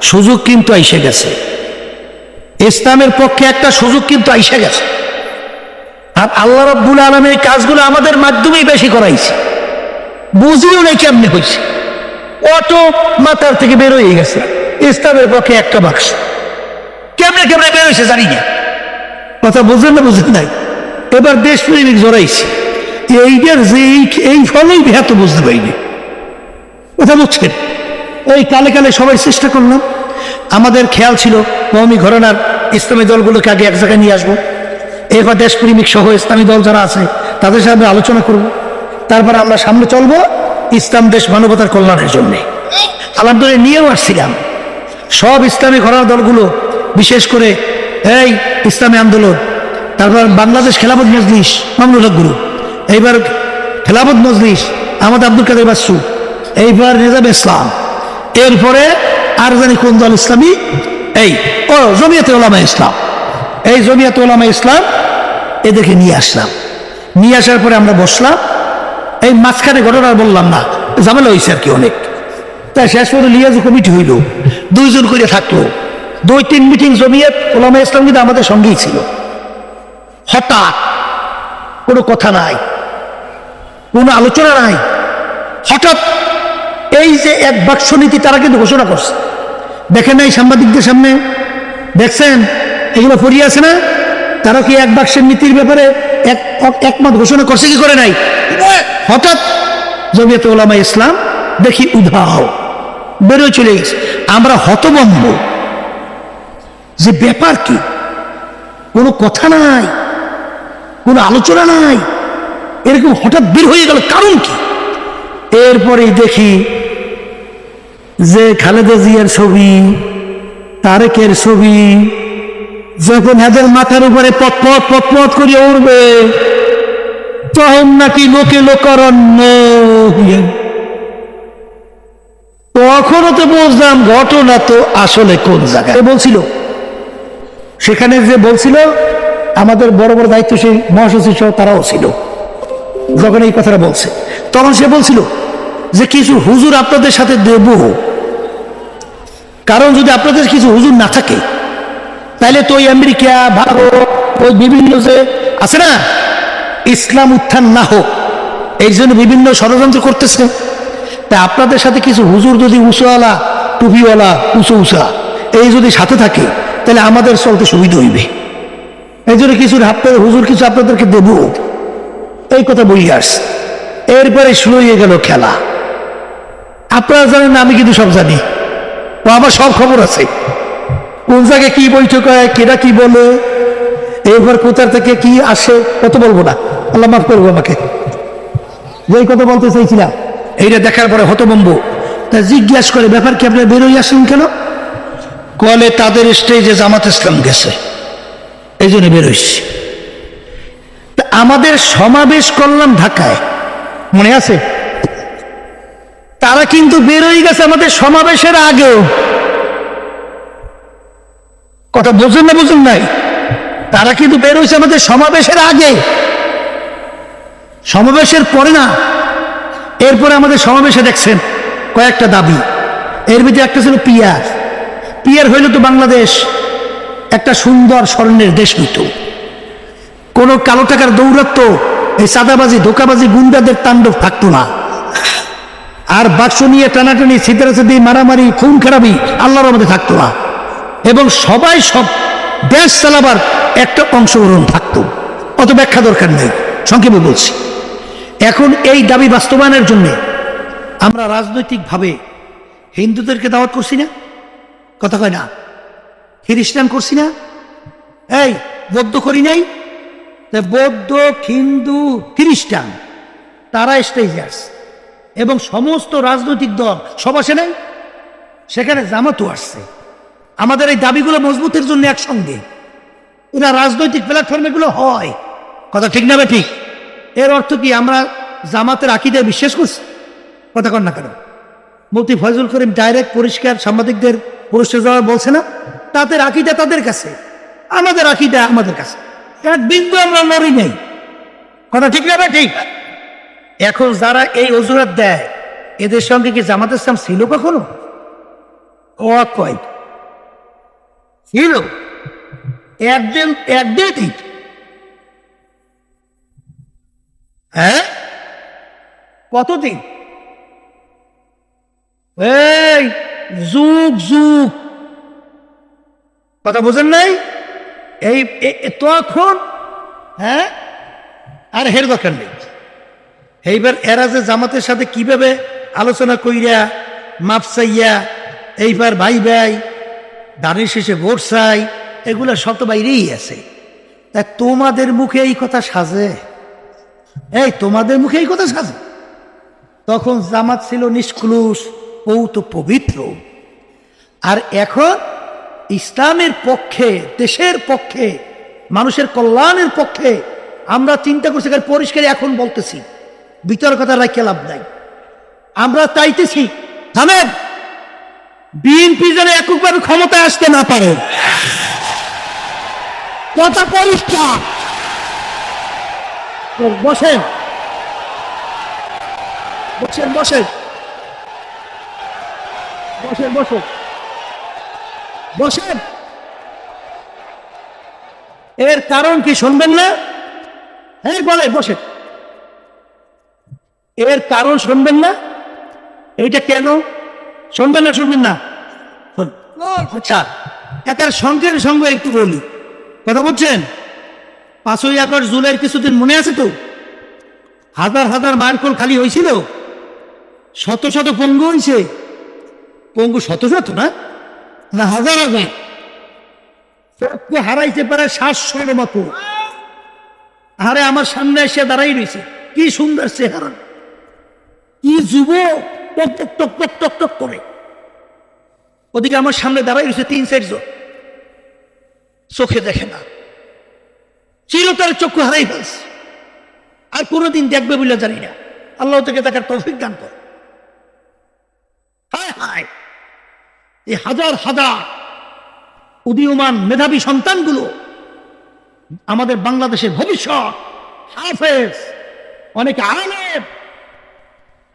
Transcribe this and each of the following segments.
সুযোগ কিন্তু আইসে গেছে, ইসলামের পক্ষে একটা সুযোগ কিন্তু আইসে গেছে। আর আল্লাহ রাব্বুল আলামিন এই কাজগুলো আমাদের মাধ্যমেই বেশি করাইছে, বুঝিও নাই কেমনে হয়েছে, অটো মাথার থেকে বের হয়ে গেছে ইসলামের পক্ষে একটা বাক্স। কেমনে কেমনে বের হয়েছে জানি না, কথা বুঝলেন না বুঝলেন নাই? এবার দেশপ্রেমিক জড়াইছে, এইটার যে এই ফলেই বিহাত বুঝতে পারিনি, কথা বুঝছেন? এই কালে কালে সবাই চেষ্টা করলাম, আমাদের খেয়াল ছিল কওমি ঘরানার ইসলামী দলগুলোকে আগে এক জায়গায় নিয়ে আসবো, এরপর দেশপ্রেমিক সহ ইসলামী দল যারা আছে তাদের সাথে আলোচনা করব, তারপর আমরা সামনে চলবো ইসলাম দেশ মানবতার কল্যাণের জন্য। আলহামদুলিল্লাহ নিয়েও আসছিলাম সব ইসলামী ঘরানার দলগুলো, বিশেষ করে এই ইসলামী আন্দোলন, তারপর বাংলাদেশ খেলাফত মজলিস মামুনুল হক গুরু, এইবার খেলাফত মজলিস আহমদ আব্দুল কাদের বাচ্চু, এইবার নিজাম ইসলাম, এরপরে আর জানি কোন দল ইসলামী, এই জমিয়তে উলামা ইসলাম, এই জমিয়তে উলামা ইসলাম এদেরকে নিয়ে আসলাম। নিয়ে আসার পরে আমরা বসলাম, এই মাঝখানে ঘটনা বললাম না, ঝামেলা হয়েছে আর কি অনেক। তাই শেষ পর্যন্ত লিয়াজ কমিটি হইল, 2 জন করে থাকলো, 2-3 মিটিং জমিয়ত উলামা ইসলাম কিন্তু আমাদের সঙ্গেই ছিল। হঠাৎ কোনো কথা নাই, কোনো আলোচনা নাই, হঠাৎ এই যে এক বাক্স নীতি তারা কিন্তু ঘোষণা করছে, দেখেন নাই সাংবাদিকদের সামনে, দেখছেন এগুলো পড়িয়ে আছে না? তারা কি এক বাক্সের নীতির ব্যাপারে একমত ঘোষণা করছে কি করে নাই? হঠাৎ জমিয়তে উলামা ইসলাম দেখি উধাও বেরোয় চলে গেছে। আমরা হতভম্ব যে ব্যাপার কি, কোনো কথা নাই, কোনো আলোচনা নাই, এরকম হঠাৎ বের হয়ে গেল, কারণ কি? এরপরেই দেখি যে খালেদা জিয়ার ছবি, তারেকের ছবি, যখন এদের মাথার উপরে পথপথ পথপথ করিয়া উঠবে তখন নাকি লোকে লোকারণ্য, তখনও তো বুঝলাম ঘটনা তো আসলে কোন জায়গায় বলছিল। সেখানে যে বলছিল আমাদের বড় বড় দায়িত্বশীল মহাসচিব সহ তারাও ছিল, যখন এই কথাটা বলছে তখন সে বলছিল যে কিছু হুজুর আপনাদের সাথে দেব, কারণ যদি আপনাদের কিছু হুজুর না থাকে তাহলে তো ওই আমেরিকা ভারত ওই বিভিন্ন যে আছে না, ইসলাম উত্থান না হোক এই জন্য বিভিন্ন ষড়যন্ত্র করতেছে। তা আপনাদের সাথে কিছু হুজুর যদি উঁচুওয়ালা টুপিওয়ালা উঁচা এই যদি সাথে থাকে তাহলে আমাদের চলতে সুবিধা হইবে, এই জন্য কিছু হুজুর কিছু আপনাদেরকে দেব, এই কথা বলি আস। এরপরে শুরু হয়ে গেল খেলা। আপনারা জানেন না, আমি কিন্তু সব জানি, ও আমার সব খবর আছে, কোন জায়গায় কি বৈঠক হয়, কেরা কি বলে, এরপর কোথার থেকে কি আসে, কত বলবো না, আল্লাহ মাফ করবো আমাকে, যেই কথা বলতে চাইছিলাম এইটা দেখার পরে হতভম্ব। তা জিজ্ঞাসা করে ব্যাপার কি, আপনারা বেরোই আসেন কেন? কলে তাদের স্টেজে জামাত ইসলাম গেছে এই জন্য বেরোইছি। আমাদের সমাবেশ করলাম ঢাকায়, মনে আছে? তারা কিন্তু বেরোই গেছে আমাদের সমাবেশের আগেও, কথা বুঝুন না বুঝুন নাই? তারা কিন্তু বেরোইছে আমাদের সমাবেশের আগে, সমাবেশের পরে না। এরপরে আমাদের সমাবেশে দেখছেন কয়েকটা দাবি, এর ভিতরে একটা ছিল পিয়ার। পিয়ার হইল তো বাংলাদেশ একটা সুন্দর স্বর্ণের দেশ হইত, কোনো কালো টাকার দৌরাত্ম, এই চাঁদাবাজি ধোকাবাজি গুন্ডাদের তাণ্ডব থাকতো না, আর বাক্স নিয়ে টানাটানি ছিটাছাটি মারামারি খুন খারাপি আল্লাহর মধ্যে থাকতো না, এবং সবাই সব দেশ চালাবার একটা অংশগ্রহণ থাকতো। অত ব্যাখ্যা দরকার নেই, সংক্ষেপে বলছি। এখন এই দাবি বাস্তবায়নের জন্য আমরা রাজনৈতিকভাবে হিন্দুদেরকে দাওয়াত করছি না, কথা কয় না, খ্রিস্টান করছি না, এই বৌদ্ধ করি নাই, বৌদ্ধ হিন্দু খ্রিস্টান তারা স্টেজে আসছে, এবং সমস্ত রাজনৈতিক দল সব আসে নাই, সেখানে জামাতও আসছে। আমাদের এই দাবিগুলো মজবুতের জন্য একসঙ্গে এরা রাজনৈতিক প্ল্যাটফর্মে গুলো হয়, কথা ঠিক না বে ঠিক? এর অর্থ কি আমরা জামাতের আকীদায় বিশ্বাস করছি? কথা কন না কেন? মুফতি ফয়জুল করিম ডাইরেক্ট পরিষ্কার সাংবাদিকদের পুরস্কার জবাব বলছে না, তাদের আকীদা তাদের কাছে, আমাদের আকীদা আমাদের কাছে, এক বিন্দু আমরা লড়ি নেই, কথা ঠিক না বে ঠিক? এখন যারা এই অজুহাত দেয় এদের সঙ্গে কি জামাত ইসলাম ছিল কখনো? ও কয় ছিল একদিন একদিন, হ্যাঁ কতদিন? এই যুগ যুগ, কথা বোঝেন নাই? এই তখন, হ্যাঁ, আর হের দরকার নেই। এইবার এরা যে জামাতের সাথে কিভাবে আলোচনা কইরা মাপ চাইয়া এইবার ভাই ভাই দানের শেষে ভোট চাই, এগুলা সব তো বাইরেই আছে। তা তোমাদের মুখে এই কথা সাজে? এই তোমাদের মুখে এই কথা সাজে? তখন জামাত ছিল নিষ্কুলুষ, পৌত পবিত্র। আর এখন ইসলামের পক্ষে, দেশের পক্ষে, মানুষের কল্যাণের পক্ষে আমরা চিন্তা করছি। পরিষ্কার এখন বলতেছি, ভিতর কথা রাখতে লাভ নাই। আমরা চাইতেছি থামেন, বিএনপি যেন এককভাবে ক্ষমতায় আসতে না পারে। কথা পরিষ্কার। বসেন বসেন বসেন বসেন বসেন বসেন। এর কারণ কি শুনবেন না? হ্যাঁ বলেন, বসেন। এর কারণ শুনবেন না? এইটা কেন শুনবেন না? শুনবেন না? আচ্ছা, এটার সঙ্গে সঙ্গে একটু বলি, কথা বলছেন? 5ই আগস্ট জুলাইয়ের কিছুদিন মনে আছে তো? হাজার হাজার মার্কল খালি হয়েছিল, শত শত পঙ্গু হয়েছে। পঙ্গু শত শত না, না হাজার হাজার। চক্ষু হারাইতে পারে 700-এর মতো। আরে আমার সামনে এসে দাঁড়াই রয়েছে, কি সুন্দর চেহারা, কি যুবক, টক টক টক টক টক টক করে। ওদিকে আমার সামনে দাঁড়াই রয়েছে 3-4 জন, চোখে দেখে না, ছিল তার চক্ষু হারাই ফেলছে। আর কোনোদিন দেখবে বলে জানি না। আল্লাহ থেকে দেখার তৌফিক দান করে। হায় হায়, এই হাজার হাজার উদীয়মান মেধাবী সন্তানগুলো আমাদের বাংলাদেশের ভবিষ্যৎ, হাফেজ, অনেকে আলেম,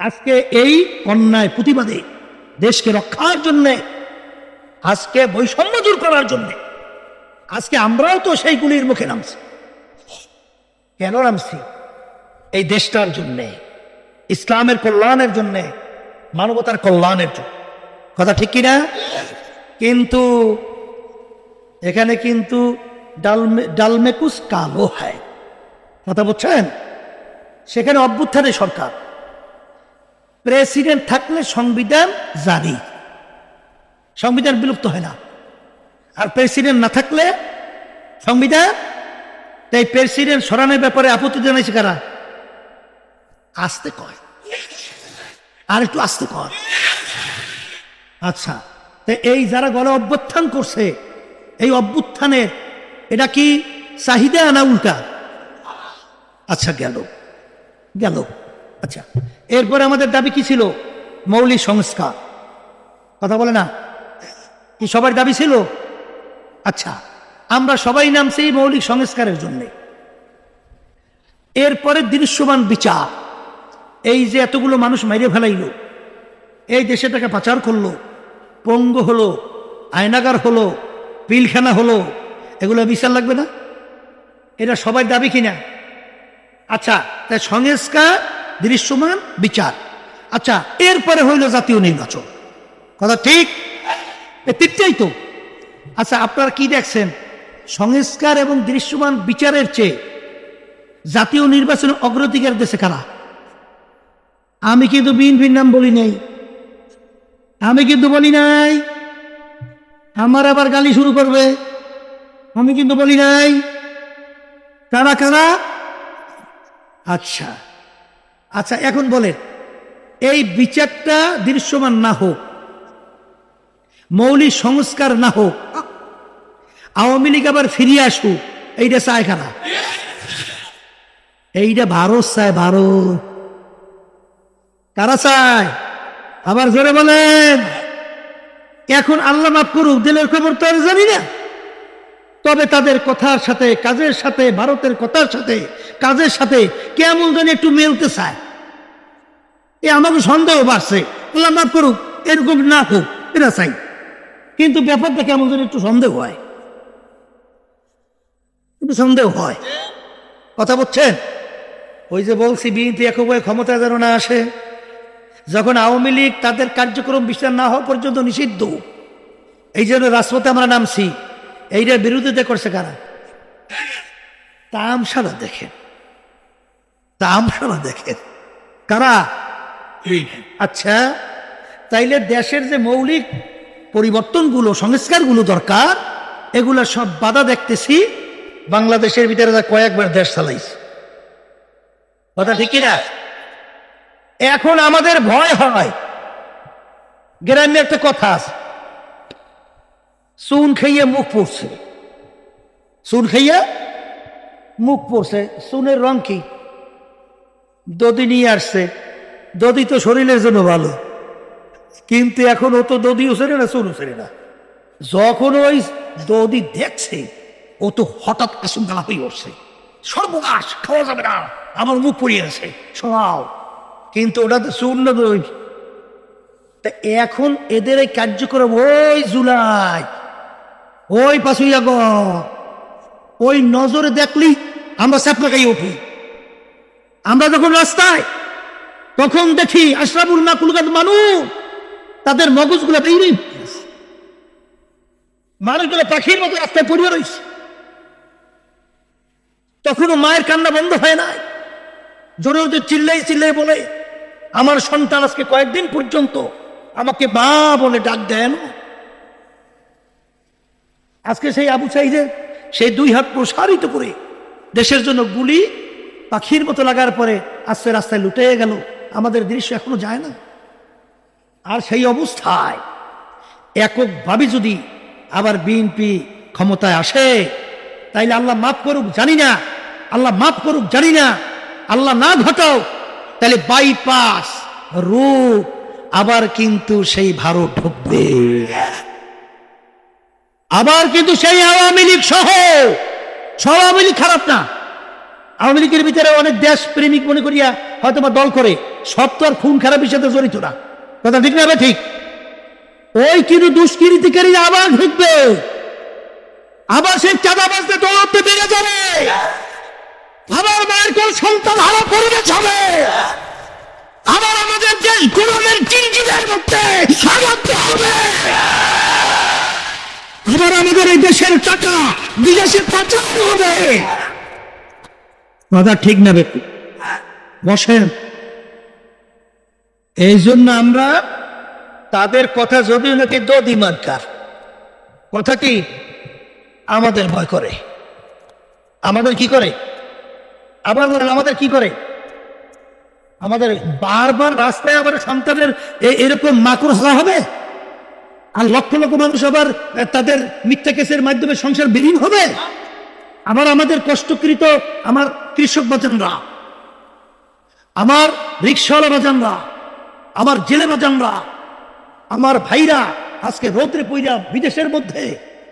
আজকে এই অন্যায় প্রতিবাদে, দেশকে রক্ষার জন্যে, আজকে বৈষম্য দূর করার জন্যে, আজকে আমরাও তো সেইগুলির মুখে নামছি। কেন নামছি? এই দেশটার জন্যে, ইসলামের কল্যাণের জন্যে, মানবতার কল্যাণের জন্য। কথা ঠিক কিনা? কিন্তু এখানে কিন্তু ডালমেকুস কালো হয়, কথা বলছেন? সেখানে অভ্যুত্থানের সরকার, প্রেসিডেন্ট থাকলে সংবিধান জারি, সংবিধান বিলুপ্ত হয় না। আর প্রেসিডেন্ট না থাকলে সংবিধান, তাই প্রেসিডেন্ট সরানোর ব্যাপারে আপত্তি জানাইছে কারা? আসতে কয়, আর একটু আসতে কয়। আচ্ছা, এই যারা গণ অভ্যুত্থান করছে, এই অভ্যুত্থানের এটা কি চাহিদা না উল্টা? আচ্ছা, গেল গেল। আচ্ছা, এরপরে আমাদের দাবি কি ছিল? মৌলিক সংস্কার, কথা বলে না? কি সবার দাবি ছিল? আচ্ছা, আমরা সবাই নামছি মৌলিক সংস্কারের জন্যে। এরপরে দৃশ্যমান বিচার, এই যে এতগুলো মানুষ মাইরে ফেলাইল, এই দেশে টাকা পাচার করলো, পঙ্গু হলো, আয়নাগার হলো, পিলখানা হলো, এগুলো বিচার লাগবে না? এটা সবাই দাবি কিনা? আচ্ছা, তাই সংস্কার, দৃশ্যমান বিচার। আচ্ছা, এরপরে হইল জাতীয় নির্বাচন, কথা ঠিক? তিনটাই তো। আচ্ছা, আপনারা কি দেখছেন? সংস্কার এবং দৃশ্যমান বিচারের চেয়ে জাতীয় নির্বাচনের অগ্রাধিকার দেশে কারা? আমি কিন্তু বিএনপির নাম বলি নাই, আমি কিন্তু বলি নাই। আমার আবার গালি শুরু করবে, আমি কিন্তু বলি নাই। কারা কারা? আচ্ছা আচ্ছা, এখন বলেন, এই বিচারটা দৃশ্যমান না হোক, মৌলিক সংস্কার না হোক, আওয়ামী লীগ আবার ফিরিয়ে আসুক, এইটা চায় কারা? এইটা ভারত চায়, ভারত। কারা চায়? আবার জোরে বলেন। এখন আল্লাহ মাফ করুক, দিলের খবর তো আর জানি না, তবে তাদের কথার সাথে কাজের সাথে, ভারতের কথার সাথে কাজের সাথে কেমন জানি একটু মেলতে চায়। আমাকে সন্দেহ বাড়ছে। আল্লাহ মাফ করুক, এরকম না হোক, এটা চাই। কিন্তু ব্যাপারটা কেমন যেন একটু সন্দেহ হয়, একটু সন্দেহ হয়। কথা বলছেন? ওই যে বলছি বিএনপি একবারে ক্ষমতা যেন না আসে, যখন আওয়ামী লীগ তাদের কার্যক্রম বিচার না হওয়া পর্যন্ত নিষিদ্ধ, এই জন্য রাজপথে আমরা নামছি। এইটার বিরোধিতা করছে কারা? তামসারা দেখেন, তামসারা দেখেন কারা? আচ্ছা, তাইলে দেশের যে মৌলিক পরিবর্তনগুলো, সংস্কারগুলো দরকার, এগুলা সব বাধা দেখতেছি বাংলাদেশের ভিতরে কয়েকবার দেশ চালাইছে। কথা ঠিক না? এখন আমাদের ভয় হয়, গ্রামে একটা কথা আছে, চুন খাইয়ে মুখ পড়ছে, চুন খাইয়া মুখ পড়ছে। চুনের রং কি? দধি নিয়ে আসছে, দধি তো শরীরের জন্য ভালো, কিন্তু এখন ও তো দধিও ছেড়ে না, চুনও ছেড়ে না। যখন ওই দধি দেখছে, ও তো হঠাৎ আশঙ্কা হয়ে উঠছে, সর্বনাশ, খাওয়া যাবে না, আমার মুখ পড়িয়ে আছে, শোনাও। কিন্তু ওটা তো চুন না, দই। তা এখন এদের এই কার্যক্রম, ওই জুলাই, ওই 5ই আগস্ট, ওই নজরে দেখলি আমরা চাপলা খাই উঠি। আমরা যখন রাস্তায়, তখন দেখি আশরাফুল মাকুলুকাত মানুষ, তাদের মগজগুলো বেরিয়ে মানুষগুলো পাখির মতো রাস্তায় পড়িয়ে রয়েছে। তখনও মায়ের কান্না বন্ধ হয় নাই, জোরে ওদের চিল্লাই চিল্লাই বলে, আমার সন্তান আজকে কয়েকদিন পর্যন্ত আমাকে মা বলে ডাক দেন। আজকে সেই আবু সাইদের সেই 2 হাত প্রসারিত করে দেশের জন্য গুলি পাখির মতো লাগার পরে আজকে রাস্তায় লুটে গেল, আমাদের দৃশ্য এখনো যায় না। আর সেই অবস্থায় এককভাবে যদি আবার বিএনপি ক্ষমতায় আসে, তাইলে আল্লাহ মাফ করুক জানি না, আল্লাহ মাফ করুক জানি না, আল্লাহ না ঘটাও, তাহলে বাইপাস রূপ আবার কিন্তু সেই ভারত ঢুকবে, আবার কিন্তু সেই আওয়ামী লীগ সহ। সব আওয়ামী লীগ খারাপ না, আওয়ামী লীগের ভিতরে অনেক দেশ প্রেমিক মনে করিয়া হয়তো বা দল করে, সব তো আর খুন খারাপের সাথে জড়িত না। কথা ঠিক না? ঠিক। ওই কিন্তু দুষ্কৃতিকারী আবার ঢুকবে, আবার সেই চাঁদাবাজদের দৌলতে বেড়ে যাবে, আবার মায়ের কোন সন্তান হারা পরিবেশ হবে, আবার আমাদের দেশ গুরুমের চিন্তিতের মধ্যে সামর্থ্য হবে, আবার আমাদের এই দেশের টাকা বিদেশে পাচার হবে। কথা ঠিক না ব্যক্তি? বসেন। এই জন্য আমরা তাদের কথা যদিও নাকি দধি মার্কার কথা, কি আমাদের ভয় করে, আমাদের কি করে, আবার আমাদের কি করে, আমাদের বারবার রাস্তায় আবার সন্তানের এরকম মাকড় হারা হবে, আর লক্ষ লক্ষ মানুষ আবার তাদের মিথ্যা কেসের মাধ্যমে সংসার বিলীন হবে। আবার আমাদের কষ্টকৃত আমার কৃষক বাজানরা, আমার রিক্সাওয়ালা বাজানরা, আমার জেলে বাজানরা, আমার ভাইরা আজকে রোদ্রে পইরা বিদেশের মধ্যে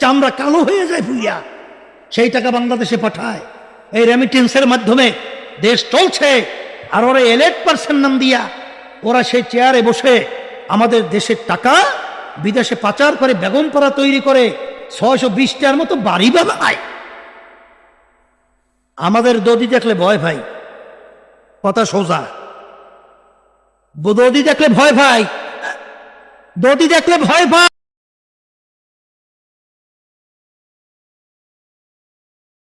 চামড়া কালো হয়ে যায় পুইয়া, সেই টাকা বাংলাদেশে পাঠায়, এই রেমিটেন্সের মাধ্যমে দেশ চলছে। আর ওরা এলেট পার্সন নাম দিয়া ওরা সেই চেয়ারে বসে আমাদের দেশের টাকা বিদেশে পাচার করে, বেগমপাড়া তৈরি করে 620টার মতো বাড়ি বানায়। আমাদের দধি দেখলে ভয় ভাই, কথা সোজা, দধি দেখলে ভয় ভাই, দধি দেখলে ভয় ভাই।